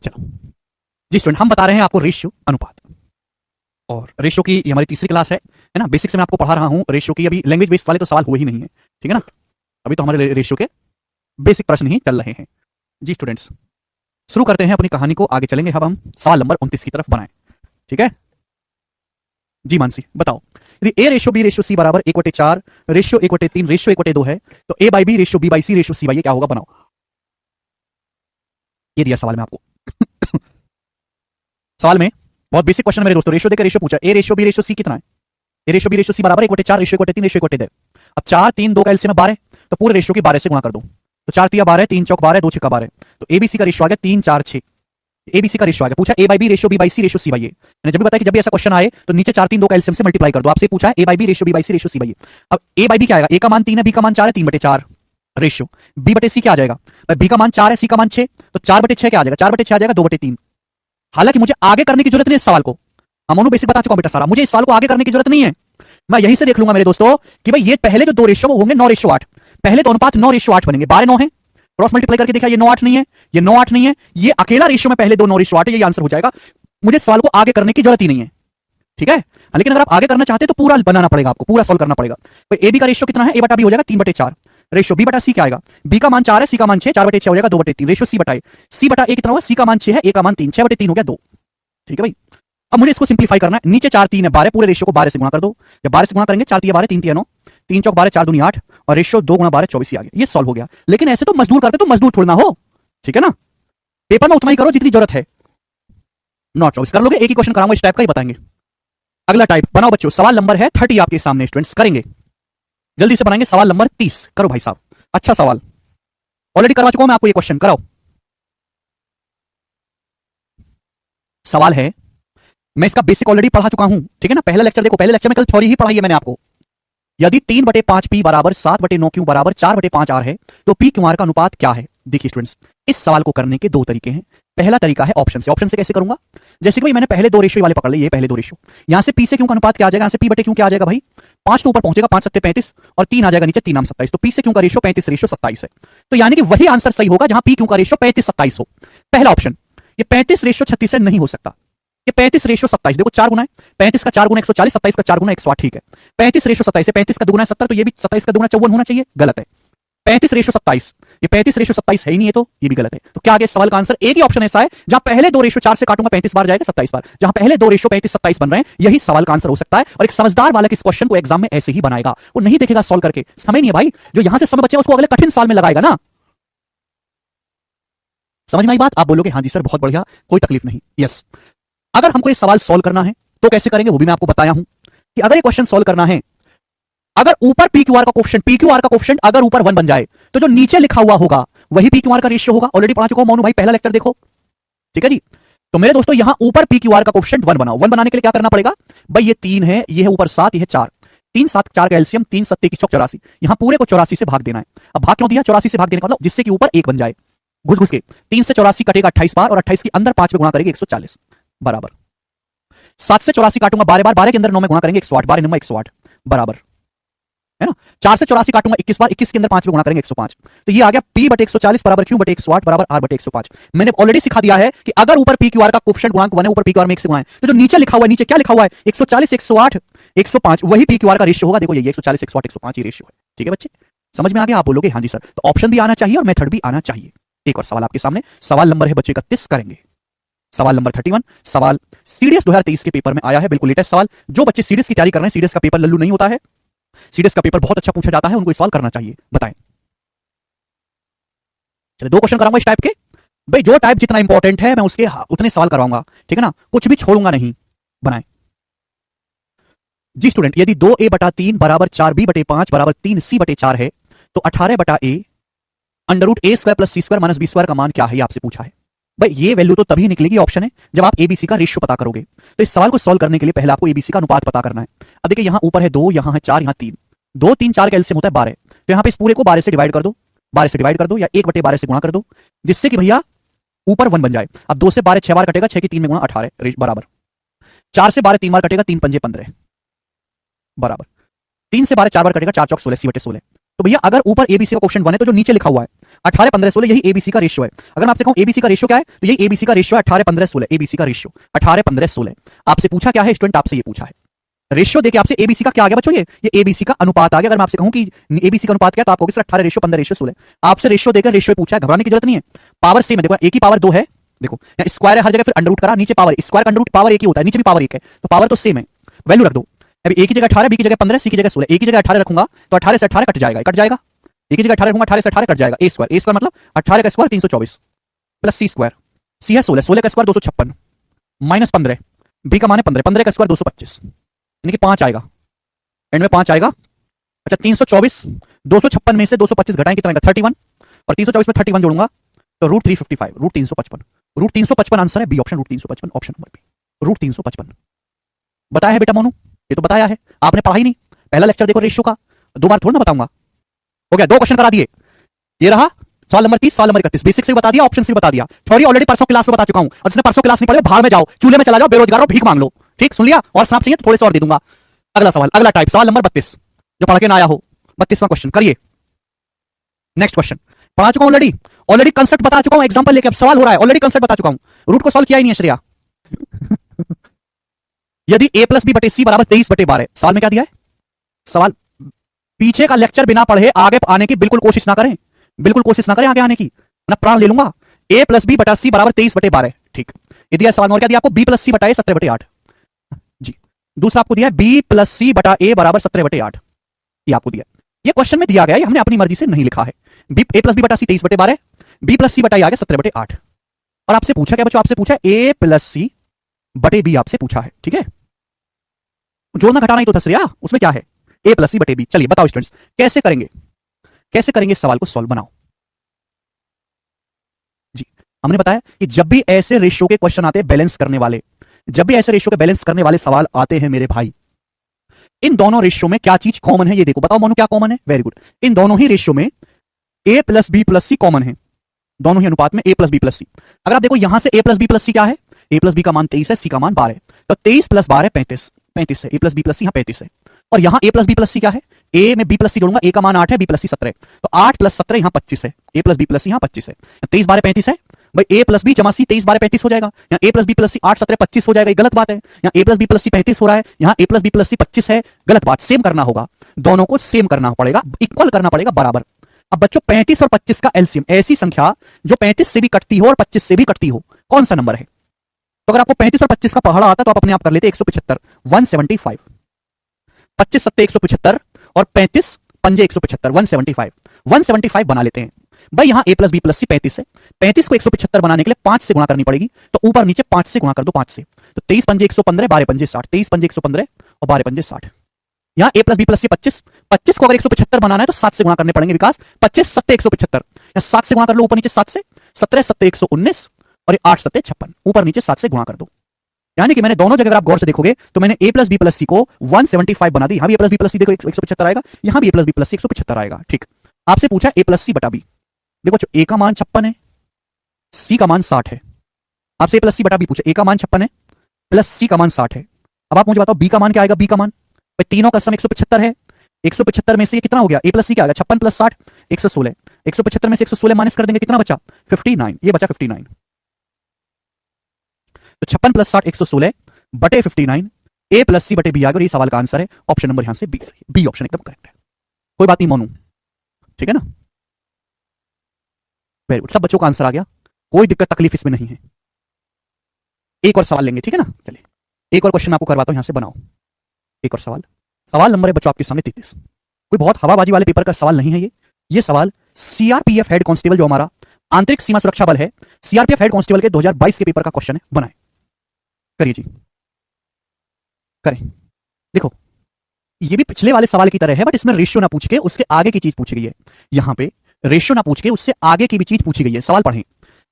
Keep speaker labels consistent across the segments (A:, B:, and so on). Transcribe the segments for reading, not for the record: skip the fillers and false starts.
A: चलो जी स्टूडेंट, हम बता रहे हैं आपको रेशियो अनुपात। और रेशियो की ये हमारी तीसरी क्लास है ना। बेसिक से मैं आपको पढ़ा रहा हूं रेशियो की। अभी लैंग्वेज बेस्ड वाले तो सवाल हुए ही नहीं है, ठीक है ना। अभी तो हमारे रेशियो के बेसिक प्रश्न ही चल रहे हैं जी स्टूडेंट्स। शुरू करते हैं अपनी कहानी को, आगे चलेंगे। अब हम सवाल नंबर 29 की तरफ बनाएं, ठीक है जी। मानसी बताओ, यदि A ratio B ratio C बराबर 1/4 रेशियो 1/3 रेशियो 1/2 है तो A by B ratio B by C ratio C by A क्या होगा, बनाओ। ये दिया सवाल में आपको। सवाल में बहुत बेसिक क्वेश्चन मेरे दोस्तों, रेशियो देकर रेशियो पूछा, A ratio B ratio C कितना है। A ratio B ratio C बराबर 1/4 रेशियो 1/3 रेशियो 1/2। अब 4 3 2 का एलसीएम 12, तो पूरे रेशियो की 12 से गुणा कर दो। तो 4 3 12, 3 चौक 12, 2 6 12। तो एबीसी का रेशियो आ गया 3 4 6। एबीसी का रेशियो आ गया। पूछा A by B ratio B by C ratio C by A. मैंने जब भी बताया कि जब भी ऐसा क्वेश्चन आए तो नीचे 4 3 2 का एलसीएम से मल्टीप्लाई कर दो। आपसे पूछा है A by B ratio B by C ratio C by A. अब ए बाई बी क्या आएगा, ए का मान 3 है, बी का मान 4 है, 3/4 रेशियो। बी बटे सी क्या आ जाएगा, बी का मान 4 है, सी का मान 6, तो 4/6 क्या आ जाएगा, 4/6 आ जाएगा 2/3। हालांकि मुझे आगे करने की जरूरत नहीं है इस सवाल को, अमोनू बेसिक बता चुका हूं बेटा सारा, मुझे इस सवाल को आगे करने की जरूरत नहीं है। मैं यहीं से देख लूंगा मेरे दोस्तों कि भाई ये पहले जो दो रेशियो वो होंगे 9:8। पहले तो अनुपात 9:8 बनेंगे, 12 9 है, क्रॉस मल्टीप्लाई करके देखा, ये 9 8 नहीं है, ये 9 8 नहीं है, ये अकेला रेशियो में पहले दो 9:8 है, ये आंसर हो जाएगा। मुझे सवाल को आगे करने की जरूरत ही नहीं है, ठीक है। लेकिन अगर आप आगे करना चाहते हैं तो पूरा बनाना पड़ेगा, आपको पूरा सॉल्व करना पड़ेगा। तो ए बी का रेशियो कितना है, ए बटा बी हो जाएगा 3/4 रेशियो बी बटा सी क्या आएगा, बी का मान 4 है, सी का मान 6, 4/6 हो जाएगा 2/3 रेशियो सी बटा ए। सी बटा ए कितना होगा, सी का मान 6 है, ए का मान 3, 6/3 हो गया 2, ठीक है भाई। अब मुझे इसको सिंप्लीफाई करना है, नीचे 4 3 है 12, पूरे रेशियो को 12 से गुणा कर दो। जब 12 से गुणा करेंगे 4 3 12, 3 3 9, 3 चौक 12, 4 दूनी 8 और रेशियो 2 गुणा 12 24 ही आ गया। ये सॉल्व हो गया। लेकिन ऐसे तो मजदूर करते तो मजदूर थोड़ा ना हो, ठीक है ना। पेपर में उतना ही करो जितनी जरूरत है, नॉट 24 कर लोगे। एक ही क्वेश्चन कराऊंगा इस टाइप का ही बताएंगे। अगला टाइप बनाओ बच्चों, सवाल नंबर है 30 आपके सामने स्टूडेंट्स, करेंगे जल्दी से बनाएंगे। सवाल नंबर 30 करो भाई साहब, अच्छा सवाल ऑलरेडी करवा चुका हूं मैं आपको, ये क्वेश्चन कराओ। सवाल है, मैं इसका बेसिक ऑलरेडी पढ़ा चुका हूं, ठीक है ना। पहला लेक्चर देखो, पहले लेक्चर में कल थ्योरी ही पढ़ाई है मैंने आपको। यदि 3/5 पी बराबर 7/9 क्यू बराबर 4/5 आर है तो पी क्यू आर का अनुपात क्या है। देखिए स्टूडेंट्स, इस सवाल को करने के दो तरीके हैं। पहला तरीका है ऑप्शन से। ऑप्शन से कैसे करूंगा, जैसे कि भाई मैंने पहले दो रेशियो वाले पकड़ लिए, ये पहले दो रेशियो, यहां से पी से क्यू का अनुपात क्या आ जाएगा, यहां से पी बटे क्यू क्या आ जाएगा भाई, 5 तो ऊपर पहुंचेगा, 5 7 35 और 3 आ जाएगा नीचे, 3 27, तो पी से क्यू का रेशियो 35 रेशियो 27 है। तो यानी कि वही आंसर सही होगा जहां पी क्यू का रेशियो 35 27 हो। पहला ऑप्शन, ये 35 रेशियो 36 से नहीं हो सकता, ये 35 रेशियो 27, देखो 4 गुना है, 35 का 4 गुना 140, 27 का 4 गुना 108, ठीक है। 35 रेशियो 27 है, 35 का दुगुना 70, तो ये भी 27 का दुगुना 54 होना चाहिए, गलत है। 35 रेशियो 27, ये 35 रेशियो 27 है ही नहीं है, तो ये भी गलत है। तो क्या आ गया इस सवाल का आंसर, एक ही ऑप्शन ऐसा है जहां पहले दो रेशियो 4 से काटूंगा 35 बार जाएगा 27 बार, जहां पहले दो रेशियो 35 27 बन रहे हैं, यही सवाल का आंसर हो सकता है। और एक समझदार वाला इस क्वेश्चन को एग्जाम में ऐसे ही बनाएगा, वो नहीं देखेगा सॉल्व करके, समय नहीं है भाई, जो यहां से समय बचेगा उसको अगले कठिन सवाल में लगाएगा ना। समझ में आई बात, आप बोलोगे हाँ जी सर बहुत बढ़िया, कोई तकलीफ नहीं, यस। अगर हमको ये सवाल सॉल्व करना है तो कैसे करेंगे वो भी मैं आपको बताया हूं कि अगर ये क्वेश्चन सॉल्व करना है, अगर ऊपर पी क्यू आर का कोफिशिएंट अगर ऊपर 1 बन जाए तो जो नीचे लिखा हुआ होगा वही पी क्यू आर का रेशियो होगा। ऑलरेडी पढ़ा चुका हूं मोनू भाई, पहला लेक्चर देखो, ठीक है जी। तो मेरे दोस्तों यहां ऊपर पी क्यू आर का कोफिशिएंट 1 बनाओ। 1 बनाने के लिए क्या करना पड़ेगा भाई, ये 3 है, ये है ऊपर 7, ये है 4, 3 7 4 का एलसीएम 3 7 की 84, यहां पूरे को 84 से भाग देना है। अब भाग क्यों दिया, 84 से भाग देने का मतलब जिससे कि ऊपर 1 बन जाए, घुस घुस के 3 से 84 कटेगा 28 बार और 28 के अंदर 5 में गुणा करेंगे 140 बराबर। 7 से 84 काटूंगा 12 बार, 12 के अंदर 9 में गुणा करेंगे 108, 12 9 108 बराबर है ना। 4 से 84 काटूंगा 21 बार, 21 के अंदर 5 में गुणा करेंगे 105, तो ये आ गया p बटे 140 बराबर q बटे 108 बराबर r बटे 105। मैंने ऑलरेडी सिखा दिया है कि अगर ऊपर p q r का कोफिशिएंट गुणांक 1 है, ऊपर p q r में 1 से गुणा है, तो जो नीचे लिखा हुआ है, नीचे क्या लिखा हुआ है 140 108 105, वही p q r का रेशियो होगा। देखो ये 140 108 105 ये रेशियो है, ठीक है बच्चे, समझ में आ गया। आप बोलोगे हाँ जी सर, तो ऑप्शन भी आना चाहिए और मेथड भी आना चाहिए। एक और सवाल आपके सामने, सवाल नंबर है बच्चे 31, करेंगे सवाल नंबर 31। सवाल सीडीएस 2023 के पेपर में आया है, बिल्कुल लेटेस्ट सवाल। जो बच्चे सीडीएस की तैयारी कर रहे हैं, सीडीएस का पेपर लल्लू नहीं होता है, सीडीएस का पेपर बहुत अच्छा पूछा जाता है, उनको सवाल करना चाहिए, बताएं। चलिए 2 क्वेश्चन कराऊंगा इस टाइप के, भाई जो टाइप जितना इंपॉर्टेंट है मैं उसके उतने सवाल करवाऊंगा, ठीक है ना, कुछ भी छोड़ूंगा नहीं, बनाएं जी स्टूडेंट। यदि 2a बटा 3 बराबर 4b बटे 5 बराबर 3c बटे 4 है तो 18 बटा a under root a square plus C square minus B square का मान क्या है, ये आपसे पूछा है। भाई ये वैल्यू तो तभी निकलेगी ऑप्शन है जब आप एबीसी का रेशियो पता करोगे। तो इस सवाल को सॉल्व करने के लिए पहले आपको एबीसी का अनुपात पता करना है। अब देखिए यहां ऊपर है 2, यहां है 4, यहां 3, 2 3 4 का एलसीएम होता है 12, तो यहां पे इस पूरे को 12 से डिवाइड कर दो, 12 से डिवाइड कर दो या 1/12 से गुणा कर दो, जिससे कि भैया ऊपर 1 बन जाए। अब 2 से 12 6 बार कटेगा, 6 की 3 में गुणा 18 बराबर, 4 से 12 3 बार कटेगा, 3 पंजे 15 बराबर, 3 से 12 4 बार कटेगा, 4 चौक 16 सी बटे 16, तो भैया अगर ऊपर एबीसी का क्वेश्चन 1 है तो जो नीचे लिखा हुआ है 18 15 16 यही एबीसी का रेशियो है। अगर मैं आपसे कहूं एबीसी का रेशियो क्या है तो यही एबीसी का रेशियो है 18 15 16। एबीसी का रेशियो 18 15 16 आपसे पूछा क्या है स्टूडेंट, आपसे ये पूछा है रेशियो देके आपसे एबीसी का क्या आ गया बच्चों, ये एबीसी का अनुपात आ गया। अगर मैं आपसे कहूं कि एबीसी का अनुपात क्या तो आप कहोगे सर 18 रेशियो 15 रेशियो 16। आपसे रेशियो देकर रेशियो पूछा है, घबराने की जरूरत नहीं है। पावर सेम है, देखो एक ही पावर 2 है, देखो यहाँ स्क्वायर है हर जगह, फिर अंडर रूट करा, नीचे power square under root power एक ही होता है, नीचे भी पावर एक है, तो पावर तो सेम है, वैल्यू रख दो। अभी एक की जगह 18, बी की जगह 15, सी की जगह 16, एक की जगह 18 रखूंगा तो 18 से 18 कट जाएगा, कट जाएगा। एक की जगह 18 रखूंगा 18 से 18 कट जाएगा, ए स्क्वायर मतलब 18 का स्क्वायर 324 प्लस सी स्क्वायर, सी है 16, 16 का स्क्वायर 256 माइनस 15, बी का मान है 15, 15 का स्क्वायर 225, यानी कि 5 आएगा, एंड में 5 आएगा। अच्छा 324 256 में से 225 घटाएं कितना आएगा 31, और 324 में 31 जोड़ूंगा तो रूट 355, रूट 355, रूट 355 आंसर है B option, root 355 option number B, root 355। बताया है बेटा मोनू, ये तो बताया है, आपने पढ़ा ही नहीं। पहला लेक्चर देखो रेशियो का, 2 बार थोड़ा ना बताऊंगा। हो गया, 2 क्वेश्चन करा दिए। ये रहा सवाल नंबर 30, सवाल नंबर 31, बेसिक से बता दिया, ऑप्शन से बता दिया, थ्योरी ऑलरेडी परसों क्लास में बता चुका हूं, और जिसने परसों क्लास नहीं पढ़े भाड़ में जाओ, चूल्हे में चला जाओ, बेरोजगार हो, भीख मांग लो। ठीक, सुन लिया? और सांप चाहिए तो थोड़े से और दे दूंगा। अगला सवाल, अगला टाइप, सवाल नंबर 32, जो पढ़ के ना आया हो, 32वां क्वेश्चन करिए। नेक्स्ट क्वेश्चन पढ़ा चुका हूं ऑलरेडी, ऑलरेडी कंसेप्ट बता चुका हूं, एग्जांपल लेके अब सवाल हो रहा है, ऑलरेडी कंसेप्ट बता चुका हूं, रूट को सॉल्व किया ही नहीं है श्रेया। यदि a प्लस बी बटे सी बराबर 23 बटे 12, सवाल में क्या दिया है? सवाल पीछे का लेक्चर बिना पढ़े आगे आने की बिल्कुल कोशिश ना करें, बिल्कुल कोशिश ना करें आगे आने की, मैं प्राण ले लूंगा। a प्लस बी बटा सी बराबर 23 बटे 12, ठीक, ये दिया सवाल में। और क्या दिया आपको? b प्लस सी बटा ए 17 बटे 8 जी। दूसरा आपको दिया है b प्लस सी बटा ए बराबर 17 बटे 8, ये आपको दिया, ये क्वेश्चन में दिया गया है, हमने अपनी मर्जी से नहीं लिखा है। a प्लस बी बटा सी 23 बटे 12, b प्लस सी बटा ए आ गया 17 बटे 8। और आपसे पूछा क्या बच्चों? आपसे पूछा a प्लस सी बटे बी, आपसे पूछा है, ठीक है। जोड़ना घटाना ही तो था श्रेया, उसमें क्या है? a प्लस सी बटे बी। चलिए बताओ स्टूडेंट्स कैसे करेंगे, कैसे करेंगे इस सवाल को सॉल्व, बनाओ जी। हमने बताया कि जब भी ऐसे रेशियो के क्वेश्चन आते हैं बैलेंस करने वाले, जब भी ऐसे रेशियो के बैलेंस करने वाले सवाल आते हैं मेरे भाई, इन दोनों रेशियो में क्या चीज कॉमन है? ये देखो, बताओ मोनू क्या कॉमन है? वेरी गुड, इन दोनों ही रेशियो में a plus B plus C common है, दोनों ही अनुपात में a plus B plus C. अगर आप देखो यहां से a plus B plus C क्या है? a प्लस बी का मान 23 है, सी का मान 12 है, तो 23 प्लस 12 35, 35 है, a प्लस बी प्लस सी यहाँ 35 है। और यहाँ a plus B plus C क्या है? a में b प्लस सी जोड़ूंगा, a का मान 8 है, b प्लस सी 17 है, तो 8 प्लस 17 यहाँ 25 है, a प्लस बी प्लस सी यहाँ 25 है, 23 12 35 है भाई, a प्लस बी जमा सी 23 12 35 हो जाएगा। यहाँ a plus B plus C 8 17 25 हो जाएगा, ये गलत बात है। यहाँ a प्लस बी प्लस सी 35 हो रहा है, यहाँ a प्लस बी प्लस सी 25 है, गलत बात। सेम करना होगा, दोनों को सेम करना पड़ेगा, इक्वल करना पड़ेगा, बराबर। अब बच्चों 35 और 25 का एलसीएम, ऐसी संख्या जो 35 से भी कटती हो और 25 से भी कटती हो, कौन सा नंबर है? तो अगर आपको 35 और 25 का पहाड़ा आता तो आप अपने आप कर लेते 175, 175, 25 सत्ते 175 और 35 पंजे 175, 175, 175 बना लेते हैं भाई। यहां a प्लस बी प्लस सी 35 है, 35 को 175 बनाने के लिए 5 से गुणा करनी पड़ेगी, तो ऊपर नीचे 5 से गुणा कर दो, 5 से, तो 23 पंजे 115, 12 पंजे 60, 23 पंजे 115 और 12 पंजे 60। यहां a प्लस बी प्लस सी 25, 25 को अगर 175 बनाना है तो 7 से गुणा करने पड़ेंगे विकास, 25 सत्ते 175, यहां 7 से गुणा कर लो, ऊपर नीचे 7 से, 17 सत्ते 119 और 8 सत्ते 56, ऊपर नीचे 7 से गुणा कर दो। यानी कि मैंने दोनों जगह, अगर आप गौर से देखोगे तो मैंने a प्लस बी प्लस सी को 175 बना दी, यहां भी a प्लस बी प्लस सी देखो 175 आएगा, यहां भी a प्लस बी प्लस सी 175 आएगा, ठीक। आपसे पूछा a प्लस सी बटा बी, देखो a का मान 56 है, c का मान 60 है, आपसे a प्लस सी बटा बी पूछा, a का मान 56 है प्लस c का मान 60 है। अब आप मुझे बताओ b का मान क्या आएगा? b का मान तीनों का सम 175 है, 175 में से ये कितना हो गया? a प्लस सी क्या आएगा? 56 प्लस 60 116, 175 में से 116 माइनस कर देंगे, कितना बचा? 59, ये बचा 59, तो 56 प्लस 60 116 बटे 59, a प्लस सी बटे बी आ गया, और ये सवाल का आंसर है ऑप्शन नंबर यहां से बी, बी ऑप्शन एकदम करेक्ट है। कोई बात नहीं मोनू, ठीक है ना? वेरी गुड, सब बच्चों का आंसर आ गया, कोई दिक्कत तकलीफ इसमें नहीं है। एक और सवाल लेंगे, ठीक है ना? चलिए एक और क्वेश्चन मैं आपको करवाता हूं, यहां से बनाओ एक और सवाल। सवाल नंबर है बच्चों आपके सामने 33, कोई बहुत हवाबाजी वाले पेपर का सवाल नहीं है ये सवाल सीआरपीएफ हेड कांस्टेबल जो हमारा आंतरिक सीमा सुरक्षा बल है, सीआरपीएफ हेड कांस्टेबल के 2022 के पेपर का क्वेश्चन है, बनाए, करिए जी, करें। देखो ये भी पिछले वाले सवाल की तरह है, बट इसमें रेशियो ना पूछ के उसके आगे की चीज पूछी गई है, यहां पे रेशियो ना पूछ के उससे आगे की भी चीज पूछी गई है। सवाल पढ़ें,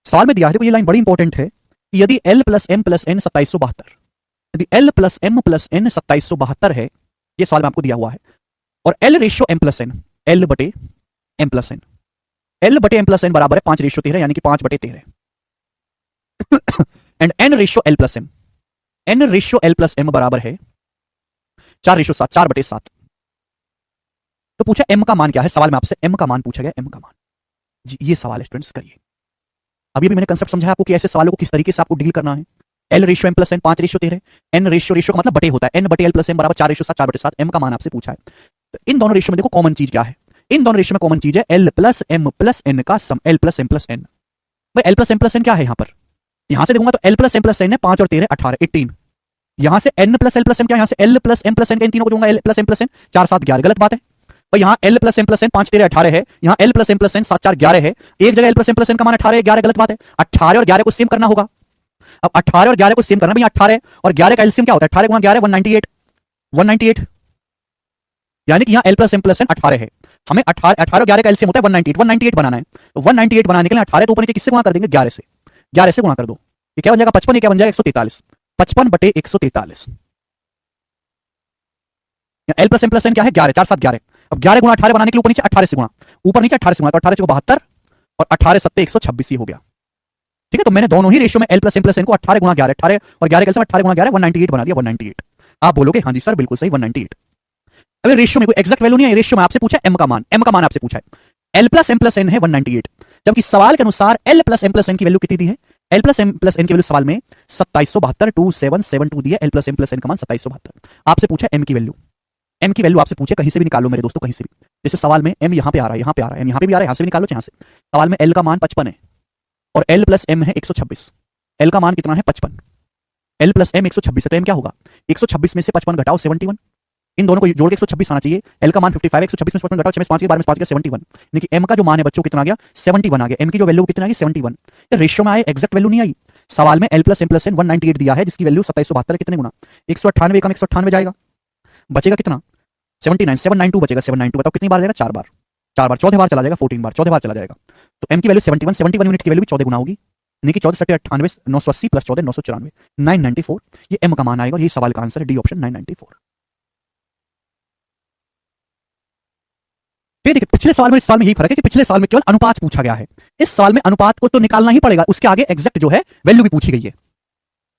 A: सवाल में दिया है, देखो ये लाइन बड़ी इंपॉर्टेंट है कि यदि L plus M plus N 2772, यदि L plus M plus N 2772 है, ये सवाल में आपको दिया हुआ है, और L ratio M plus N, L बटे M प्लस N, L बटे M प्लस N बराबर है 5 रेशियो 13, यानी कि 5 बटे 13, and N ratio L plus M, N ratio L plus M बराबर है 4 रेशियो 7, 4 बटे 7, तो पूछा m का मान क्या है, सवाल में आपसे m का मान पूछा गया, m का मान। जी ये सवाल है स्टूडेंट्स, करिए। अभी भी मैंने कंसेप्ट समझाया आपको कि ऐसे सवालों को किस तरीके से आपको डील करना है। L ratio m plus n 5 ratio 13, n ratio ratio का मतलब बटे होता है, n बटे L प्लस m बराबर 4 रेशियो 7, 4 बटे 7, m का मान आपसे पूछा है। तो इन दोनों रेशियो में देखो कॉमन चीज क्या है, इन दोनों रेशियो में कॉमन चीज है L plus m plus n का सम, L plus m plus n। भाई L plus m plus n क्या है यहाँ पर, यहां से देखूंगा तो L plus m plus n है 5 और 13 18 18, यहां से n plus L plus m क्या, यहां से L plus m plus n, इन तीनों को जोड़ूंगा L plus m plus n 4 7 11, गलत बात है। भाई यहाँ L plus m plus n 5 13 18 है, यहाँ L plus m plus n 7 4 11 है, एक जगह L plus m plus n का मान 18 11, गलत बात है। 18 और 11 को सेम करना होगा। अब 18 और 11 को सेम करना, भाई 18 और 11 का एलसीएम क्या होता है, 18 गुणा 11 198, 198, यानी कि यहाँ L plus m plus n 18 है, हमें 18 और 11 का एलसीएम होता है 198, 198 बनाना है। तो 198 बनाने के लिए 18 तो ऊपर नीचे किससे गुणा कर देंगे, 11 से, 11 से गुणा कर दो, ये क्या बन जाएगा 55, ये क्या बन जाएगा 143, 55 बटे 143। L plus m plus n क्या है 11, 4 7 11। अब 11 गुणा 18 बनाने के लिए ऊपर नीचे 18 से गुणा, ऊपर नीचे 18 से गुणा, तो 18 को 72 और 18 सत्ते 126 हो गया। ठीक है, तो मैंने दोनों ही रेशियो में L plus m plus n को 18 गुणा 11, 18 और 11 कैसे 18 गुणा 11 198 बना दिया, 198। आप बोलोगे हाँ जी सर बिल्कुल सही 198। अभी रेशियो में कोई एग्जैक्ट वैल्यू नहीं है, रेशियो में आपसे पूछा m का मान, m का मान आपसे पूछा है, L plus m plus n है 198, जबकि सवाल के अनुसार L plus m plus n की वैल्यू कितनी दी है, L plus m plus n की वैल्यू सवाल में 2772 2772 दी है, L plus m plus n का मान 2772। आपसे पूछा m की वैल्यू, m की वैल्यू आपसे पूछे, कहीं से भी निकालो मेरे दोस्तों, कहीं से भी। जैसे सवाल में m यहाँ पे आ रहा है, यहाँ पे आ रहा है, m यहाँ पे भी आ रहा है, यहाँ से भी निकालो, यहाँ से। सवाल में L का मान 55 है और L प्लस m है 126, L का मान कितना है 55, L प्लस m 126 है, तो m क्या होगा 126 में से 55 घटाओ 71, इन दोनों को जोड़ के 126 आना चाहिए। L का मान 55, 126 में 55 घटाओ 6 में 5 के 12 में 5 के 71, यानी कि m का जो मान है बच्चों कितना आ गया 71 आ गया, m की जो वैल्यू कितना आ गई 71। ये रेशियो में आए, एग्जैक्ट वैल्यू नहीं आई। सवाल में L plus m plus n 198 दिया है, जिसकी वैल्यू 2772 कितने गुना 198 कम 198 जाएगा, बचेगा कितना 79, 792 बचेगा, 792 बताओ कितनी बार जाएगा, 4 बार, 4 बार 14 बार चला जाएगा, 14 बार 14 बार चला जाएगा। तो m की वैल्यू 71, 71 यूनिट की वैल्यू भी 14 गुना होगी, यानी कि 14 सट्टे 98 980 प्लस 14 994 994, ये m का मान आएगा और ये सवाल का आंसर है डी ऑप्शन 994। देखिए पिछले सवाल में इस सवाल में यही फर्क है कि पिछले सवाल में केवल अनुपात पूछा गया है, इस सवाल में अनुपात को तो निकालना ही पड़ेगा, उसके आगे एग्जैक्ट जो है वैल्यू भी पूछी गई है।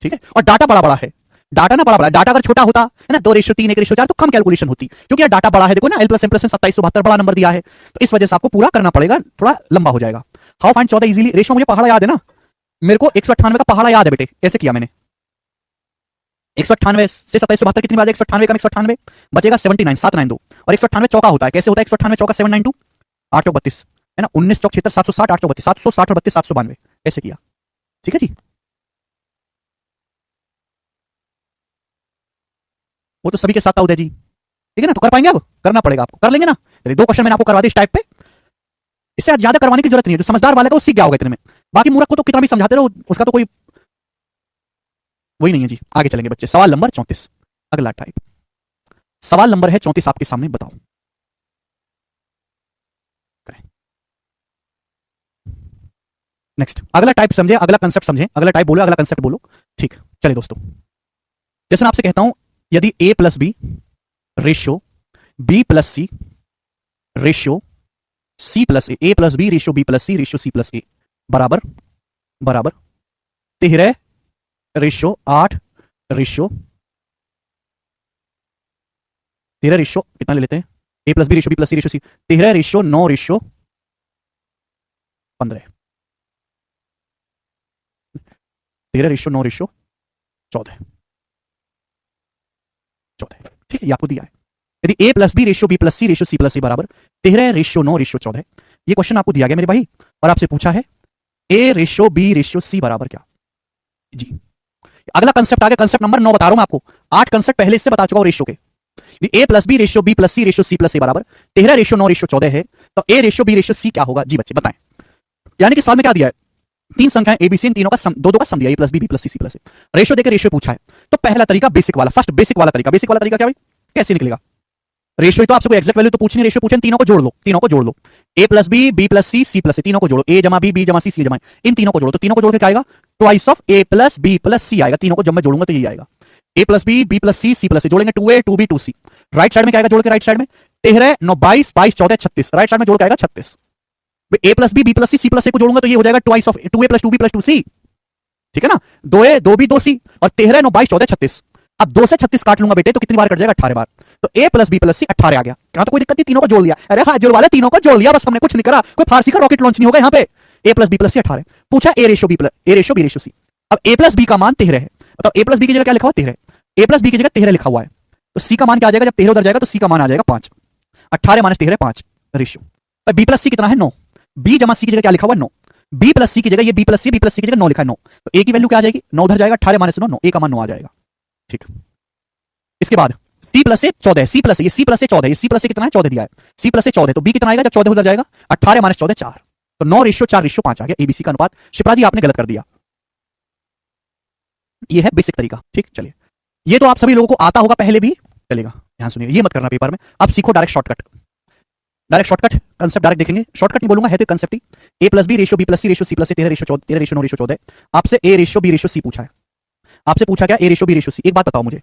A: ठीक है, और डाटा बड़ा बड़ा है, डाटा ना बड़ा बड़ा, डाटा अगर छोटा होता है ना 2:3 1:4 तो कम कैलकुलेशन होती, क्योंकि यार डाटा बड़ा है, देखो ना L प्लस m प्लस 2772 बड़ा नंबर दिया है, तो इस वजह से आपको पूरा करना पड़ेगा, थोड़ा लंबा हो जाएगा। हाउ फाइंड 14 इजीली, रेशियो मुझे पहाड़ा याद है ना, मेरे को 198 का पहाड़ा याद है बेटे, ऐसे किया मैंने 198 से 2772 कितनी बार 198 कम 198 बचेगा 79 792, और 198 चौका होता है, कैसे होता है 198 चौका 792 8 चौक 32 है ना, 19 चौक 76 760 8 चौक 32 760 और 32 792 ऐसे किया। ठीक है जी, वो तो सभी के साथ था उदय जी, ठीक है ना, तो कर पाएंगे, अब करना पड़ेगा आपको, कर लेंगे ना। चलिए 2 क्वेश्चन मैंने आपको करवा दिए इस टाइप पे, इससे ज्यादा करवाने की जरूरत नहीं है, जो समझदार वाला है वो सीख गया होगा इतने में, बाकी मूर्ख को तो कितना भी समझाते रहो उसका तो कोई वही नहीं है जी। आगे चलेंगे बच्चे, सवाल नंबर 34, अगला टाइप, सवाल नंबर है 34 आपके सामने, बताओ नेक्स्ट, अगला टाइप समझे, अगला कंसेप्ट समझे, अगला टाइप बोलो, अगला कंसेप्ट बोलो। ठीक, चलिए दोस्तों, जैसे मैं आपसे कहता हूं यदि a plus B ratio b plus C ratio c plus A plus B ratio b plus C ratio c plus A बराबर बराबर 13 रेशियो 8 रेशियो 13 रेशियो कितना ले लेते हैं, a plus B ratio b plus C ratio c 13 ratio 9 ratio 15, 13 ratio 9 ratio 14, ठीक है, ये आपको दिया है। यदि a plus B ratio b plus C ratio c plus A बराबर 13 रेशियो 9 रेशियो 14, ये क्वेश्चन आपको दिया गया मेरे भाई, और आपसे पूछा है a ratio b ratio c बराबर क्या जी। अगला कंसेप्ट आ गया, कंसेप्ट नंबर 9 बता रहा हूं मैं आपको, 8 कंसेप्ट पहले इससे बता चुका हूं रेशियो के। a plus B ratio b plus C ratio c plus A बराबर 13 रेशियो 9 रेशियो 14 है, तो a ratio b ratio c क्या होगा जी बच्चे बताएं। यानी कि सवाल में क्या दिया है, 3 संख्याएं a b c, इन तीनों का सम, दो का सम दिया, a plus B plus C plus A, ratio देकर रेशियो पूछा है। तो पहला तरीका बेसिक वाला, फर्स्ट बेसिक वाला तरीका, बेसिक वाला तरीका क्या भाई, कैसे निकलेगा, रेशियो तो आपसे कोई एग्जैक्ट वैल्यू तो पूछनी, रेशियो पूछे, तीनों को जोड़ लो, तीनों को जोड़ लो, a plus B B plus C C plus A, तीनों को जोड़ो, a जमा बी जमा सी जमा, इन तीनों को जोड़ो, तो तीनों को जोड़ के क्या आएगा, twice of a plus B plus C आएगा, तीनों को जब मैं जोड़ूंगा तो यही आएगा, a plus B plus C plus A, जोड़ेंगे 2a 2b 2c, right side में क्या आएगा जोड़ के, राइट साइड में 13 9 22 22 14 36, राइट साइड में जोड़ के आएगा 36, a plus B plus C plus A को जोड़ूंगा तो ये हो जाएगा twice of 2a plus 2b plus 2c, ठीक है ना, 2a 2b 2c और 13 9 22 14 36। अब 2 से 36 काट लूंगा बेटे तो कितनी बार कट जाएगा, 18 बार, तो ए प्लस बी प्लस सी 18 आ गया। यहां तो कोई दिक्कत नहीं, तीनों को जोड़ लिया। अरे हाँ जुड़ वाले तीनों को जोड़ लिया, बस हमने कुछ नहीं करा, कोई फारसी का रॉकेट लॉन्च नहीं होगा यहाँ पे। ए प्लस बी प्लस सी 18 पूछा, ए रेशो बी रेशो सी। अब ए प्लस बी का मान 13 है, मतलब ए प्लस बी की जगह क्या लिखा हुआ 13, ए प्लस बी की जगह 13 लिखा हुआ है, तो सी का मान क्या आ जाएगा, जब 13 उधर जाएगा तो सी का मान आ जाएगा 5। 18 माइनस 13 5 रेशियो। बी प्लस सी कितना है 9, बी जमा सी की जगह क्या लिखा हुआ 9, बी प्लस सी की जगह ये बी प्लस सी की जगह 9 लिखा है 9, तो ए की वैल्यू क्या आ जाएगी 9 उधर जाएगा, 18 माइनस 9 ए का मान 9 आ जाएगा। ठीक, इसके बाद सी प्लस से 14, सी प्लस ये सी प्लस से 14, ये सी प्लस से कितना है 14 दिया है, सी प्लस से 14, तो बी कितना आएगा जब 14 उधर जाएगा, 18 माइनस 14 4, तो 9 रेशियो 4 रेशियो 5 आ गया एबीसी का अनुपात। शिप्रा जी आपने गलत कर दिया, ये है बेसिक तरीका। ठीक, चलिए ये तो आप सभी लोगों को आता होगा पहले भी, चलेगा। ध्यान सुनिए, ये मत करना पेपर में, अब सीखो direct shortcut. Direct shortcut concept direct देखेंगे, शॉर्टकट नहीं बोलूंगा, है तो कंसेप्ट ही। A plus B ratio B plus C ratio C plus से 13 रेशियो 14, 13 रेशियो 9 रेशियो 14। आपसे A ratio B ratio C पूछा है, आपसे पूछा क्या A ratio B ratio C. एक बात बताओ मुझे,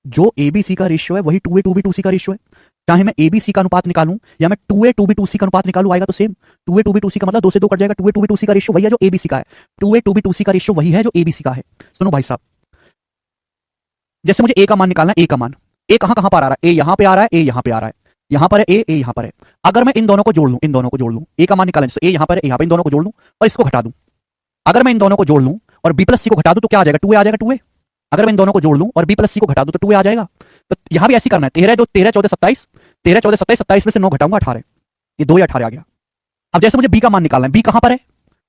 A: जो ए बी सी का रेशियो है वही 2a 2b 2c का रेशियो है, चाहे मैं ए बी सी का अनुपात निकालूं या मैं 2a 2b 2c का अनुपात निकालूं, आएगा तो सेम। 2a 2b 2c का मतलब 2 से 2 कट जाएगा, 2a 2b 2c का रेशियो वही है जो ए बी सी का है, 2a 2b 2c का रेशियो वही है जो ए बी सी का है। सुनो भाई साहब, जैसे मुझे ए का मान निकालना है, ए का मान, ए कहां कहां पर आ रहा है, ए यहां पे आ रहा है, ए यहां पे आ रहा है, यहां पर है ए यहां पर है। अगर मैं इन दोनों को जोड़ लूं, इन दोनों को जोड़ लूं, ए का मान निकालने से ए यहां पर है, यहां पे इन दोनों को जोड़ लूं और इसको घटा दूं, अगर मैं इन दोनों को जोड़ लूं और बी प्लस सी को घटा दूं तो क्या आ जाएगा 2a आ जाएगा 2a। अगर मैं इन दोनों को जोड़ लूं और बी प्लस सी को घटा दूं तो 2a आ जाएगा। तो यहां भी ऐसे करना है, 13 2 13 14 27, 13 14 27, 27 में से 9 घटाऊंगा 18, ये 2 या 18 आ गया। अब जैसे मुझे बी का मान निकालना है, बी कहां पर है,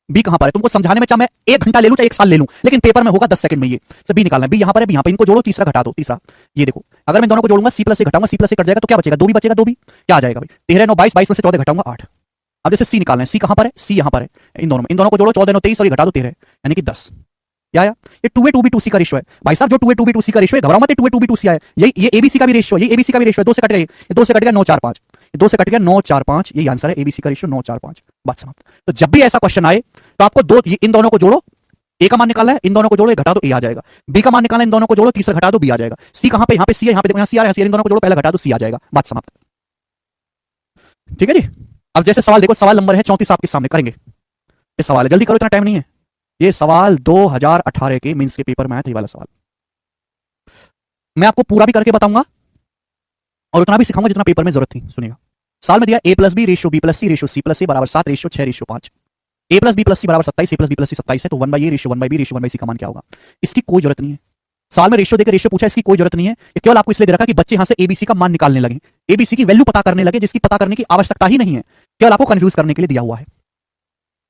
A: बी कहां पर है, तुमको समझाने में चाहे मैं 1 घंटा ले लूं चाहे 1 साल ले लूं, लेकिन पेपर में होगा 10 सेकंड में। ये सब बी निकालना है, बी यहां पर है, बी यहां पर, इनको जोड़ो, तीसरा घटा दो, तीसरा ये देखो, अगर मैं दोनों को जोड़ूंगा सी प्लस से घटाऊंगा, सी प्लस से कट जाएगा तो क्या बचेगा 2 भी बचेगा, 2 भी क्या आ जाएगा भाई 13 9 22, 22 में से 14 घटाऊंगा 8। अब जैसे सी निकालना है, सी कहां पर है, सी यहां पर है, इन दोनों को जोड़ो, 14 9 23 और ये घटा दो 13, यानी कि 10। क्या आया, ये 2a 2b 2c का रेशियो है भाई साहब, जो 2a 2b 2c का रेशियो है, घबराओ मत, 2a 2b 2c है, ये एबीसी का भी रेशियो है, ये एबीसी का भी रेशियो है, 2 से कट गए, ये 2 से कट गया 9 4 5, ये 2 से कट गया 9 4 5, ये आंसर है एबीसी का रेशियो 9 4 5। बात समाप्त। तो जब भी ऐसा क्वेश्चन आए तो आपको दो, इन दोनों को जोड़ो, ए का मान निकालना है, इन दोनों को जोड़ो, घटा दो ए आ जाएगा, बी का मान निकालना है, इन दोनों को जोड़ो, तीसरा घटा दो बी आ जाएगा, सी कहां पे, यहां पे सी है, यहां पे देखो, यहां सी आ रहा है, इन दोनों को जोड़ो, पहला घटा दो सी आ जाएगा। बात समाप्त। ठीक है जी। अब जैसे सवाल देखो, सवाल नंबर है 34 आपके सामने, करेंगे ये सवाल है, जल्दी करो, इतना टाइम नहीं है। ये सवाल 2018 के मेंस के पेपर में आया था, ये वाला सवाल मैं आपको पूरा भी करके बताऊंगा और उतना भी सिखाऊंगा जितना पेपर में जरूरत थी। सुनिएगा, साल में दिया A plus B ratio B plus C ratio C plus C बराबर 7 ratio 6 ratio 5, A plus B plus C बराबर 27, A plus B plus C 27 है, तो 1/a ratio 1/b ratio 1/c का मान क्या होगा। इसकी कोई जरूरत नहीं है, साल में रेशियो देकर रेशियो पूछा, इसकी कोई जरूरत नहीं है, ये केवल आपको इसलिए दे रखा कि बच्चे यहां से एबीसी का मान निकालने लगे, एबीसी की वैल्यू पता करने लगे, जिसकी पता करने की आवश्यकता ही नहीं है, केवल आपको कंफ्यूज करने के लिए दिया हुआ है।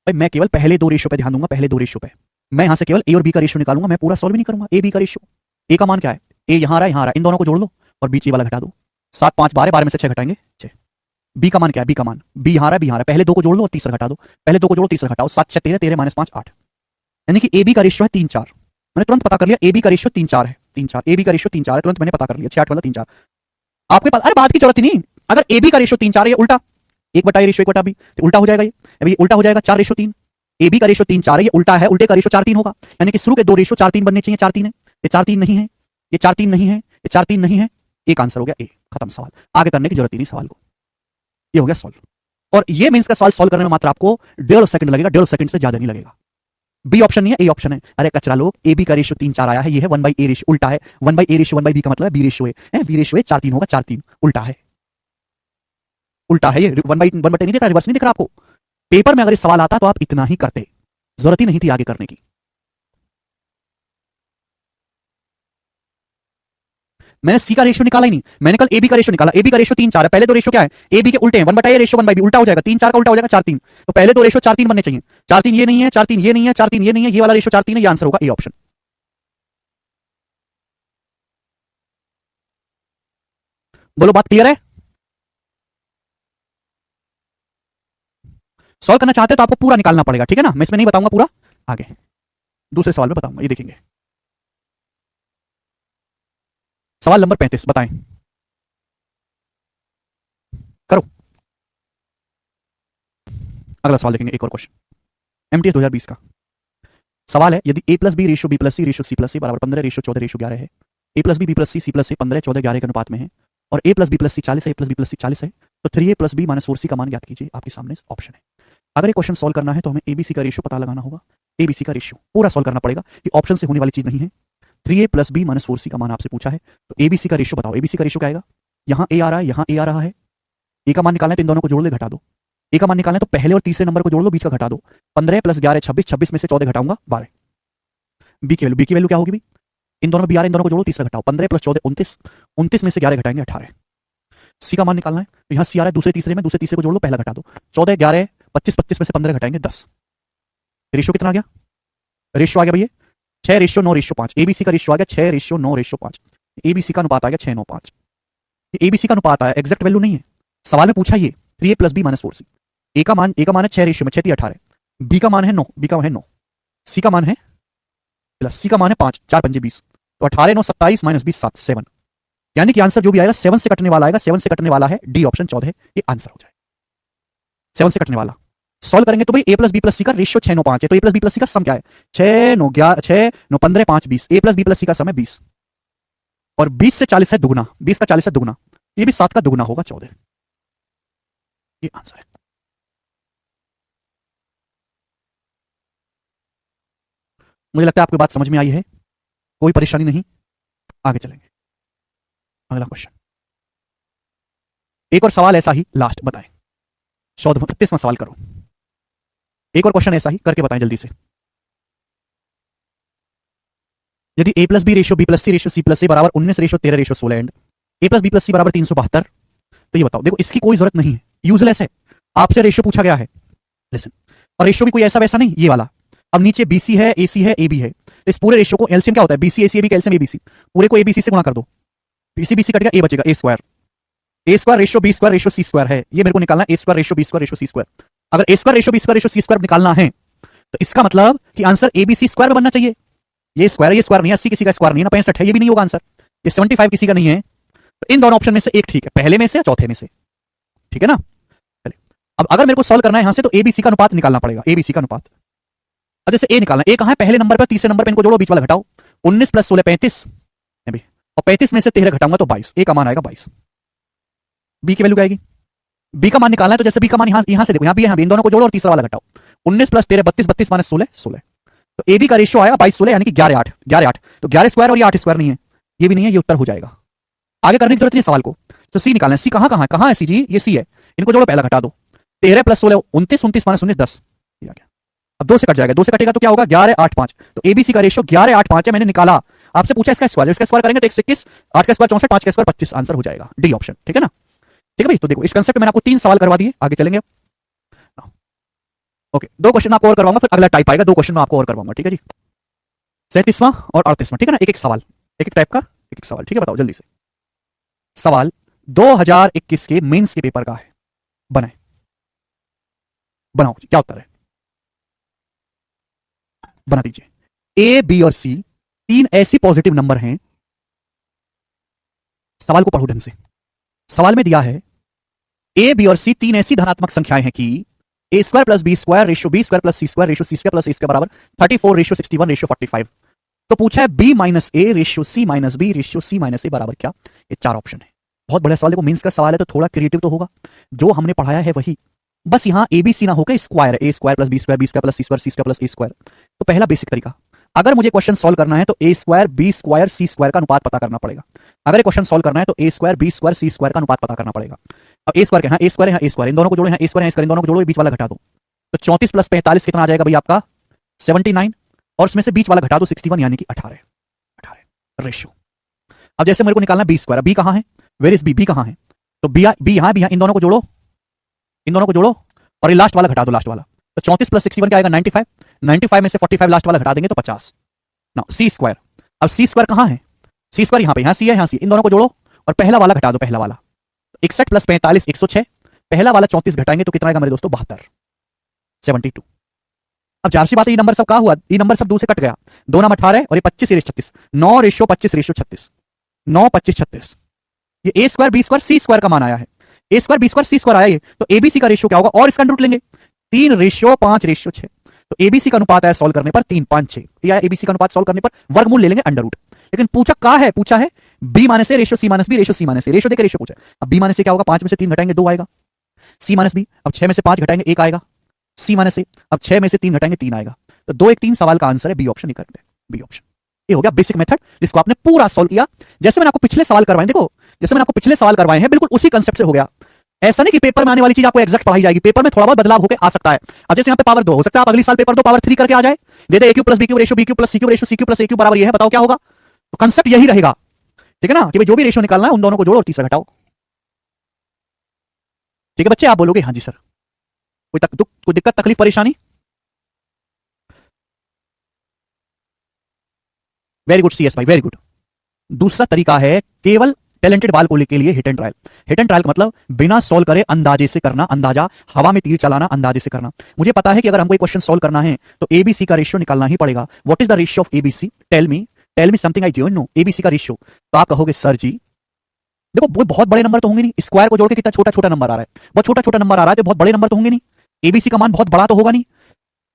A: भाई मैं केवल पहले 2 रेशियो पे ध्यान दूंगा, पहले 2 रेशियो पे मैं यहां से केवल ए और बी का रेशियो निकालूंगा, मैं पूरा सॉल्व भी नहीं करूंगा। ए बी का रेशियो, ए का मान क्या है, ए यहां आ रहा है, यहां आ रहा है, इन दोनों को जोड़ लो और बीच वाला घटा दो, 7 5 12, 12 में से 6 घटाएंगे 6। बी का मान क्या है, बी का मान, बी यहां आ रहा है, बी यहां आ रहा है, पहले 2 को जोड़ लो और तीसरा घटा दो, पहले 2 को जोड़ो तीसरा घटाओ, 7 6 13, 13 माइनस 5 8, यानी कि ए बी का रेशियो है 3 4। मैंने तुरंत पता कर लिया, ए बी का रेशियो 3 4 है, 3 4, ए बी का रेशियो 3 4 है, तुरंत मैंने पता कर लिया, 6 8 वाला 3 4। आपके पास अरे बात की जरूरत ही नहीं, अगर ए बी का रेशियो 3 4 है, ये उल्टा 1/a रेशियो 1/b, तो उल्टा हो जाएगा, ये उल्टा हो जाएगा 4 रेशियो 3, ए बी का रेशियो 3 4 है, ये उल्टा है, उल्टे का रेशियो 4 3 होगा, यानी कि शुरू के 2 रेशियो 4 3 बनने चाहिए, 4 3 है, ये 4 3 नहीं है, ये 4 3 नहीं है, ये 4 3 नहीं है, एक आंसर हो गया ए, खत्म सवाल, आगे करने की जरूरत ही नहीं सवाल को, ये हो गया सॉल्व। और ये मेंस का सवाल सॉल्व करने में मात्र आपको 1.5 सेकंड लगेगा, 1.5 सेकंड से ज्यादा नहीं लगेगा। बी ऑप्शन नहीं है, ए ऑप्शन है। अरे कचरा लोग, ए बी का रेशियो 3 4 आया है, ये है 1/a रेशियो, उल्टा है, 1/a रेशियो 1/b का मतलब है बी रेशियो है, बी रेशियो है 4 3 होगा, 4 3 उल्टा है, उल्टा है, ये 1/1 नहीं दिख रहा, रिवर्स नहीं दिख रहा आपको। पेपर में अगर ये सवाल आता तो आप इतना ही करते, जरूरत ही नहीं थी आगे करने की। मैंने सी का रेशियो निकाला ही नहीं, मैंने कल ए बी का रेशियो निकाला, ए बी का रेशियो 3 4 है, पहले 2 रेशियो क्या है, ए बी के उल्टे हैं, 1/a रेशियो 1/b उल्टा हो जाएगा, 3 4 का उल्टा हो जाएगा 4 3, तो पहले 2 रेशियो 4 3 बनने चाहिए, 4 3 ये नहीं है, 4 3 ये नहीं है, 4 3 ये नहीं है, ये वाला रेशियो 4 3 है, ये आंसर होगा ए ऑप्शन। बोलो बात क्लियर है। सॉल्व करना चाहते हो तो आपको पूरा निकालना पड़ेगा, ठीक है ना, मैं इसमें नहीं बताऊंगा पूरा, आगे दूसरे सवाल में बताऊंगा, ये देखेंगे। सवाल नंबर 35 बताएं, करो अगला सवाल देखेंगे, एक और क्वेश्चन एमटीएस 2020 का सवाल है, यदि A plus B ratio B plus C ratio C plus C बराबर 15 रेशियो 14 रेशियो 11 है, A plus B plus C plus C 15 14 11 के अनुपात में है, और A plus B plus C 40 है, A plus B plus C 40 है, तो 3a plus B minus 4c का मान ज्ञात कीजिए। आपके सामने ऑप्शन है। अगर ये क्वेश्चन सॉल्व करना है तो हमें एबीसी का रेशियो पता लगाना होगा, एबीसी का रेशियो पूरा सॉल्व करना पड़ेगा, ये ऑप्शन से होने वाली चीज नहीं है। 3a plus B minus 4c का मान आपसे पूछा है, तो एबीसी का रेशियो बताओ, एबीसी का रेशियो क्या आएगा, यहां ए आ रहा है, यहां ए आ रहा है, ए का मान निकालना है तो इन दोनों को जोड़ ले, घटा दो। ए का मान निकालना है तो पहले और तीसरे नंबर को जोड़ लो, बीच का घटा दो। 15 + 11 26, 26 में से 14 घटाऊंगा 12। बी की वैल्यू क्या होगी भी? इन दोनों बी आ रहे, इन दोनों को जोड़ो, तीसरा घटाओ। 15 + 14 29, 29 में से 11 घटाएंगे 18। सी का मान निकालना है तो यहां सी आ रहा है दूसरे तीसरे में, दूसरे तीसरे को जोड़ लो, पहला घटा दो। 14 11 25, 25 में से 15 घटाएंगे 10। रेशियो कितना आ गया? रेशियो आ गया भैया 6:9:5। एबीसी का रेशियो आ गया 6:9:5। एबीसी का अनुपात आ गया 6:9:5। एबीसी का अनुपात आया, एग्जैक्ट वैल्यू नहीं है, सवाल में पूछा ये 3a + b - 4c। ए का मान है 6 रेशियो में 6 × 18। बी का मान है 9, बी का मान है 9। सी का मान है प्लस, सी का मान है 5, 4 × 5 = 20। तो 18 9 27 - 20 7, 7। यानी कि आंसर जो भी आएगा 7 से कटने वाला आएगा, 7 से कटने वाला है डी ऑप्शन 14, ये आंसर हो जाएगा 7 से कटने वाला। सॉल्व करेंगे तो भाई a + b + c का रेशियो 6:9:5 है, तो a + b + c का सम क्या है? 6 9 11 6 9 15 5 20। a + b + c का सम है 20 और 20 से 40 है दुगुना, 20 का 40 है दुगुना, ये भी 7 का दुगुना होगा 14, ये आंसर है। मुझे लगता है आपको बात समझ में आई है, कोई परेशानी नहीं, आगे चलेंगे। अगला क्वेश्चन, एक और सवाल ऐसा ही लास्ट बताएं, 34वां सवाल करो। एक और क्वेश्चन ऐसा ही करके बताएं जल्दी से। यदि a + b ratio b + c ratio c + a बराबर 19:13:16 एंड a + b + c बराबर 372, तो ये बताओ। देखो इसकी कोई जरूरत नहीं है, यूजलेस है, आपसे रेशियो पूछा गया है, लिसन। और रेशियो भी कोई ऐसा वैसा नहीं, ये वाला। अब नीचे BC है, AC है, AB है, तो इस पूरे रेशियो को एलसीएम क्या होता है? BC AC AB का एलसीएम ABC, पूरे को ABC से गुणा कर दो, BC BC कटेगा, A बचेगा, A² ratio B² ratio C² है, ये मेरे को निकालना है, A² ratio B² ratio C²। अगर A² ratio B² ratio C² निकालना है तो इसका मतलब कि आंसर ABC² में बनना चाहिए। ये स्क्वायर, ये स्क्वायर नहीं है, 80 किसी का स्क्वायर नहीं है ना, 65 है, ये भी नहीं होगा आंसर। ये 75 किसी का नहीं है, तो इन दोनों ऑप्शन में से एक ठीक है, पहले में से या चौथे में से, ठीक है ना। चलिए अब अगर मेरे को सॉल्व करना है यहां से, तो ABC का अनुपात निकालना पड़ेगा, ABC का अनुपात। अब जैसे A निकालना है, A कहां है? पहले नंबर पर, तीसरे नंबर पर, इनको जोड़ो, बीच वाला घटाओ। 19 + 16 35, और 35 में से 13 घटाऊंगा तो 22। A का मान आएगा 22। B की वैल्यू क्या आएगी? B का मान निकालना है तो जैसे B का मान यहां से देखो, यहां भी है, इन दोनों को जोड़ो और तीसरा वाला घटाओ। 19 + 13 32, 32 - 16 16। तो AB का रेशियो आया 22 16, यानी कि 11 8 11 8। तो 11² और ये 8² नहीं है, ये भी नहीं है, ये उत्तर हो जाएगा। आगे करने की जरूरत नहीं सवाल को। तो C निकालना है, C कहां है C जी? ये C है, इनको जोड़ो, पहला घटा दो। 13 + 16 29, 29 - 19 10, ये आ गया। अब 2 से कट जाएगा, 2 से कटेगा तो क्या होगा? 11 8 5। तो ABC का रेशियो 11 8 5 है, मैंने निकाला। आपसे पूछा इसका स्क्वायर करेंगे तो 121, 8 का स्क्वायर 64, 5 का स्क्वायर 25, आंसर हो जाएगा डी ऑप्शन, ठीक है ना। ठीक है भाई, तो देखो इस कंसेप्ट में मैंने आपको 3 सवाल करवा दिए, आगे चलेंगे। ओके, 2 क्वेश्चन आपको और करवाऊंगा, फिर अगला टाइप आएगा, 2 क्वेश्चन मैं आपको और करवाऊंगा, ठीक है जी। 37वां और 38वां, ठीक है ना, एक एक सवाल, एक एक टाइप का एक एक सवाल, ठीक है। बताओ जल्दी से। सवाल 2021 के मेंस के पेपर का है, बनाओ क्या उत्तर है, बना दीजिए। A B और C 3 ऐसी पॉजिटिव नंबर हैं, सवाल को पढ़ो ढंग से। सवाल में दिया है A B और C 3 ऐसी धनात्मक संख्याएं हैं कि A² + B² ratio B² + C² ratio C² + A² बराबर 34 रेशियो 61 रेशियो 45। तो पूछा है B - A ratio C - B ratio C - A बराबर क्या? ये 4 ऑप्शन है। बहुत बढ़िया सवाल है, मेंस का सवाल है तो थोड़ा क्रिएटिव तो होगा, जो हमने पढ़ाया है वही, बस यहां ABC ना होकर स्क्वायर है, A² + B² B² + C² C² + A²। तो पहला बेसिक तरीका, अगर मुझे क्वेश्चन सॉल्व करना है तो A² B² C² का अनुपात पता करना पड़ेगा। अगर क्वेश्चन सॉल्व करना है तो A² B² C² का अनुपात पता करना पड़ेगा। अब A² क्या है? A² है, A², इन दोनों को जोड़ो, है A² है, इन दोनों को जोड़ो, बीच वाला घटा दो। तो 34 + 45 कितना आ जाएगा भाई आपका? 79, और उसमें से बीच वाला घटा दो 61, यानी कि 18 रेशियो। अब जैसे मेरे को निकालना है B², B कहां है? वेयर इज B कहां है? तो B यहां, इन दोनों को जोड़ो, इन दोनों को जोड़ो, और ये लास्ट वाला घटा दो, लास्ट वाला। तो 34 + 61 क्या आएगा? 95, 95 में से 45 लास्ट वाला घटा देंगे तो 50। ना C², अब C² कहां है? C² यहां पे, यहां C है, यहां C, इन दोनों को जोड़ो और पहला वाला घटा दो, पहला वाला। 61 + 45 106, पहला वाला 34 घटाएंगे तो कितना आएगा मेरे दोस्तों? 72 72। अब जाहिर सी बात है, ये नंबर सब कहां हुआ? ये नंबर सब 2 से कट गया, 2 नाम 18 और ये 25 रेशियो 36, 9 रेशियो 25 रेशियो 36, 9 25 36। ये A² B² C² का मान आया है, A² B² C² आया ये, तो ABC का रेशियो क्या होगा? और इसका अंडर रूट लेंगे, 3 रेशियो 5 रेशियो 6। तो ABC का अनुपात आया सॉल्व करने पर 3 5 6, या ABC का अनुपात सॉल्व करने पर वर्गमूल ले लेंगे अंडर रूट। लेकिन पूछा क्या है? पूछा है B - A ratio C - B ratio C - A, ratio देके रेशियो पूछा। अब B - A क्या होगा? 5 में से 3 घटाएंगे 2 आएगा, C - B, अब 6 में से 5 घटाएंगे 1 आएगा, C - A, अब 6 में से 3 घटाएंगे 3 आएगा। तो 2 1 3 सवाल का आंसर है बी ऑप्शन, ही करेक्ट है, बी ऑप्शन। ये हो गया बेसिक मेथड, जिसको आपने पूरा सॉल्व किया। जैसे मैंने आपको पिछले सवाल करवाए, देखो जैसे मैंने आपको पिछले सवाल करवाए हैं बिल्कुल उसी कंसेप्ट से हो गया। ऐसा नहीं कि पेपर में आने वाली चीज आपको एग्जैक्ट पढ़ाई जाएगी, पेपर में थोड़ा बहुत बदलाव होकर आ सकता है। अब जैसे यहाँ पे पावर 2 हो सकता है, आप अगली साल पेपर 2 पावर 3 करके आ जाए, दे दे A cube plus B cube ratio B cube plus C cube ratio C cube plus A cube बराबर ये है, बताओ क्या होगा? तो कंसेप्ट यही रहेगा, ठीक है ना, कि जो भी रेशो निकालना है उन दोनों को जोड़ो और तीसरा घटाओ। ठीक है बच्चे, आप बोलोगे हाँ जी सर, कोई दिक्कत तकलीफ परेशानी? वेरी गुड सीएस भाई, वेरी गुड। दूसरा तरीका है केवल टैलेंटेड बाल को के लिए hit and trial. Hit and trial का मतलब बिना सॉल्व करे अंदाजे से करना, अंदाजा हवा में तीर चलाना, अंदाजे से करना। मुझे पता है कि अगर हमको एक क्वेश्चन सॉल्व करना है तो एबीसी का रेशियो निकालना ही पड़ेगा। What is the ratio of ABC? Tell me something I don't know. ABC का रेशियो, तो आप कहोगे सर जी देखो वो बहुत बड़े नंबर तो होंगे नहीं, स्क्वायर को जोड़ के कितना छोटा छोटा नंबर आ रहा है, बहुत छोटा छोटा नंबर आ रहा है, तो बहुत बड़े नंबर तो होंगे नहीं। एबीसी का मान बहुत बड़ा तो होगा नहीं,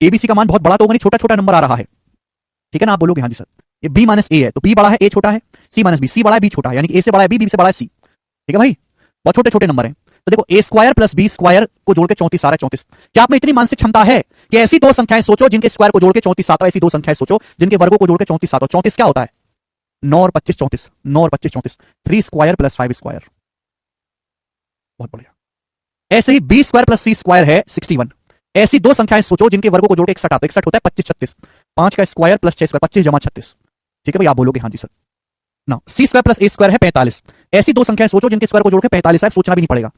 A: एबीसी का मान बहुत बड़ा तो होगा नहीं, छोटा छोटा नंबर आ रहा है, ठीक है ना। आप बोलोगे हाँ जी सर, ये बी माइनस ए है तो बी बड़ा है ए छोटा है, सी माइनस बी, सी बड़ा है बी छोटा है, यानी कि ए से बड़ा है बी, बी से बड़ा है सी, ठीक है भाई, बहुत छोटे छोटे नंबर हैं। तो देखो ए स्क्वायर प्लस बी स्क्वायर को जोड़ के 34 आ रहा है, 34। क्या आप में इतनी मानसिक क्षमता है कि ऐसी दो संख्याएं सोचो जिनके स्क्वायर को जोड़ के 34 आता है, ऐसी दो संख्याएं सोचो जिनके वर्गों को जोड़ के 34 आता है। 34 क्या होता है? 9 और 25 34, 9 और 25 34, 3 स्क्वायर प्लस 5 स्क्वायर, बहुत बढ़िया। ऐसे ही B square plus C square है 61। ऐसी दो संख्याएं सोचो जिनके वर्गों को जोड़ के 61 आता है, 61 होता है 25 36, 5 का स्क्वायर प्लस 6 स्क्वायर, 25 जमा 36, ठीक है भाई, आप बोलोगे हाँ जी सर। ना सी स्क्वायर प्लस ए स्क्वायर है 45। ऐसी दो संख्याएं सोचो जिनके स्क्वायर को जोड़ के 45 है, सोचना भी नहीं पड़ेगा।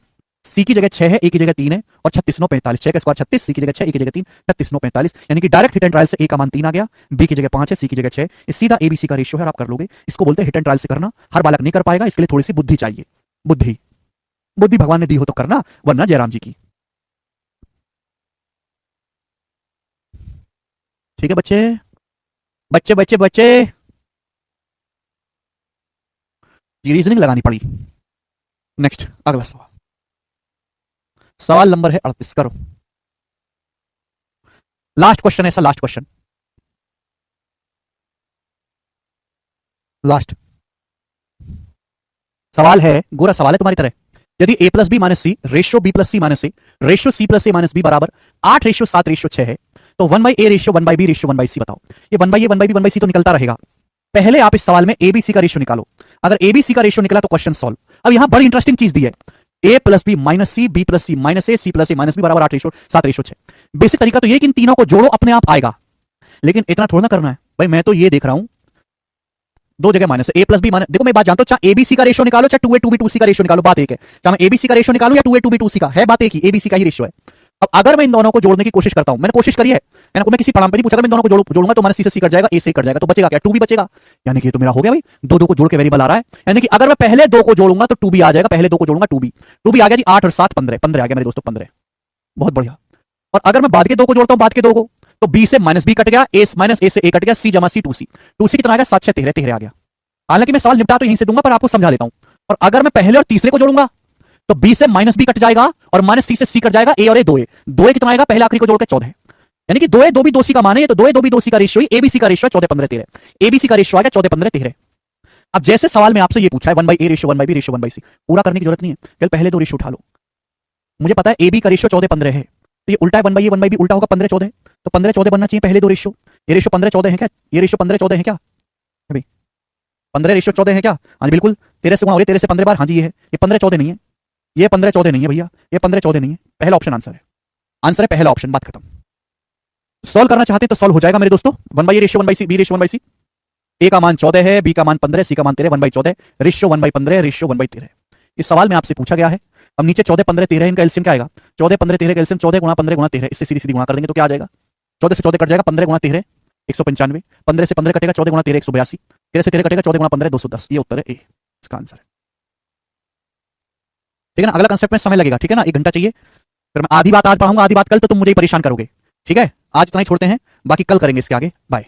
A: सी की जगह 6 है, ए की जगह 3 है, और 36 9 45, 6 का स्क्वायर 36, सी की जगह 6, ए की जगह 3, 36 9 45, यानी कि डायरेक्ट हिट एंड ट्रायल से ए का मान 3 आ गया, बी की जगह 5 है, सी की जगह 6, ये सीधा एबीसी का रेशियो है, आप कर लोगे। इसको बोलते हैं हिट एंड ट्रायल से करना। हर बालक नहीं कर पाएगा, इसके लिए थोड़ी सी बुद्धि चाहिए। बुद्धि बुद्धि भगवान ने दी हो तो करना, वरना जयराम जी की। ठीक है बच्चे, बच्चे बच्चे बच्चे जी, रीजनिंग लगानी पड़ी। नेक्स्ट अगला सवाल, सवाल नंबर है 38, करो। लास्ट क्वेश्चन, ऐसा लास्ट क्वेश्चन, लास्ट सवाल है, गोरा सवाल है तुम्हारी तरह। यदि a plus B minus C ratio B plus C minus C ratio C plus A minus B बराबर 8 रेशियो 7 रेशियो 6 है, तो 1 by A ratio 1 by B ratio 1 by C बताओ। ये 1 by A 1 by B 1 by C तो निकलता रहेगा। पहले आप इस सवाल में एबीसी का रेशियो निकालो। अगर एबीसी का रेशियो निकला तो क्वेश्चन सॉल्व। अब यहां बड़ी इंटरेस्टिंग चीज दी है, A plus B minus C, B plus C minus A, C plus A minus B बराबर 8 रेशियो 7 रेशियो 6। बेसिक तरीका तो ये कि इन तीनों को जोड़ो, अपने आप आएगा। लेकिन इतना थोड़ा ना करना है भाई, मैं तो ये देख रहा हूं दो जगह माइनस ए प्लस बी माइनस, देखो मैं बात जानता हूं, चाहे एबीसी का रेशियो निकालो चाहे 2a 2b 2c का रेशियो निकालो, बात एक है। चाहे मैं एबीसी का रेशियो निकालूं या 2a 2b 2c का, है बात एक ही, एबीसी का ही रेशियो है। अब अगर मैं इन दोनों को जोड़ने की कोशिश करता हूं, मैंने कोशिश करी है, मैं किसी पढ़ाई पे नहीं पूछा, मैं इन दोनों को जोड़ूंगा तो माइनस सी से सी कट जाएगा, ए से कट जाएगा, तो बचेगा क्या? 2b बचेगा। यानी कि ये तो मेरा हो गया भाई, दो को जोड़ के वेरिएबल आ रहा है, यानी कि अगर मैं पहले दो को जोड़ूंगा तो 2b आ जाएगा, पहले दो को जोड़ूंगा 2b आ गया जी, 8 और 7 15 15 आ गया मेरे दोस्तों, 15, बहुत बढ़िया। और अगर मैं बाद के दो को जोड़ता हूं, बाद के दो को, तो b से माइनस बी कट गया, ए माइनस ए से ए कट गया, सी जमा सी 2c, 2c कितना आ गया? 7 6 13 13 आ गया। हालांकि मैं सवाल निपटा तो यहीं से दूंगा, पर आपको समझा देता हूं। और अगर मैं पहले और तीसरे को जोड़ूंगा तो बी से माइनस बी कट जाएगा और माइनस सी से सी कट जाएगा, ए और ए 2a, 2a कितना आएगा? पहले आखिरी को जोड़कर 14, यानी कि 2a 2b 2c का मान है, तो 2a 2b 2c का रेशियो ही एबीसी का रेशियो है 14 15 13, एबीसी का रेशियो आ गया 14 15 13। अब जैसे सवाल में आपसे ये पूछा है 1 by A ratio 1 by B ratio 1 by C, पूरा करने की जरूरत नहीं है, केवल पहले दो रेशियो उठा लो। मुझे पता है ए बी का रेशियो 14 15 है, तो ये उल्टा है, 1 बाई ए 1 बाई बी उल्टा होगा 15 14, तो 15 14 बनना चाहिए पहले दो रेशियो। ये रेशियो 15 14 है क्या? ये रेशियो 15 14 है क्या? 15 रेशियो 14 है क्या? हाँ बिल्कुल, 13 से गुणा हो रही है, 13 से 15 बार, हाँ जी ये है। ये 15 14 नहीं है, ये 15 14 नहीं है भैया, ये 15 14 नहीं है। पहला ऑप्शन आंसर है, आंसर है पहला ऑप्शन, बात खत्म। सॉल्व करना चाहते तो सॉल्व हो जाएगा मेरे दोस्तों। 1 by A ratio 1 by C, B ratio 1 by C, A का मान 14 है, बी का मान 15, सी का मान 13, 1 by 14 ratio 1 by 15 ratio 1 by 13। इस सवाल में आपसे पूछा गया है। अब नीचे 14 15 13 इनका एलसीएम क्या आएगा? 14 15 13 का एलसीएम 14 गुणा 15 गुणा 13, इससे सीधी सीधी गुणा कर देंगे तो क्या आ जाएगा? 14 से 14 कट जाएगा, 15 गुणा 13 195, 15 से 15 कटेगा 14 गुणा 13 182, 13 से 13 कटेगा 14 गुणा 15 210। ये उत्तर है ए, इसका आंसर है। ठीक है ना, अगला कंसेप्ट में समय लगेगा, ठीक है ना, 1 घंटा चाहिए। फिर मैं आधी बात आज पढ़ाऊंगा, आधी बात कल, तो तुम मुझे ही परेशान करोगे। ठीक है, आज इतना ही छोड़ते हैं, बाकी कल करेंगे इसके आगे। बाय।